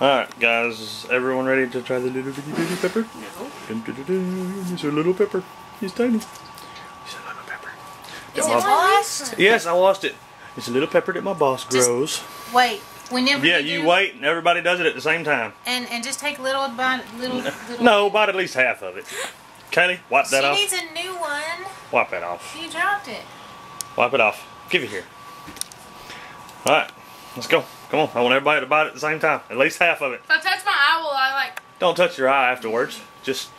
Alright, guys, is everyone ready to try the little bitty baby pepper? No. He's a little pepper. He's tiny. He's a little pepper. Is it washed? Yes, I washed it. It's a little pepper that my boss grows. Wait. Whenever you wait and everybody does it at the same time. And just take little by little. No, about at least half of it. Kaylee, wipe that off. She needs a new one. Wipe that off. You dropped it. Wipe it off. Give it here. Alright, let's go. Come on, I want everybody to bite it at the same time. At least half of it. If I touch my eye, will I like... Don't touch your eye afterwards. Just,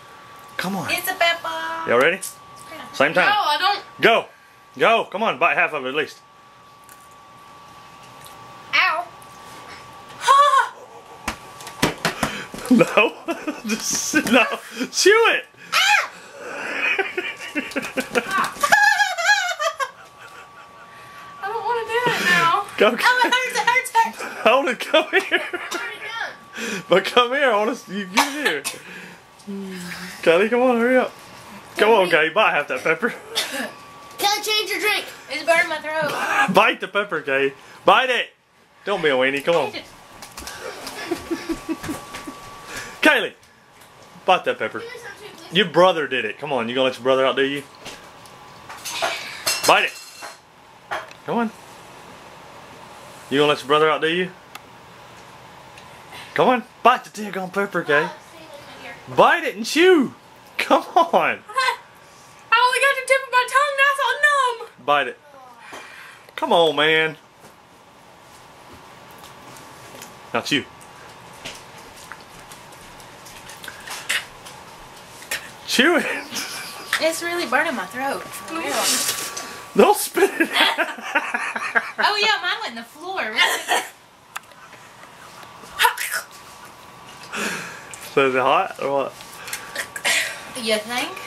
come on. It's a pepper. Y'all ready? Same time. No, I don't. Go. Go. Come on, bite half of it at least. Ow. No. Just, no. Chew it. I don't want to do it now. Go. Oh, it hurts. Hold it. Come here. Already done. But come here. I want to. You get here. Kelly, come on. Hurry up. Come on, Kay. Bite half that pepper. Can I change your drink? It's burning my throat. Bite the pepper, Kay. Bite it. Don't be a weenie. Come on. Kaylee, bite that pepper. Your brother did it. Come on. You gonna let your brother outdo you? Bite it. Come on. You gonna let your brother outdo you? Come on. Bite the daggone pepper, Kay. Bite it and chew. Come on. I only got the tip of my tongue. Now it's all numb. Bite it. Come on, man. Now chew. Chew it. It's really burning my throat. Don't spit it. Oh yeah, mine went in the floor. So is it hot or what? You think?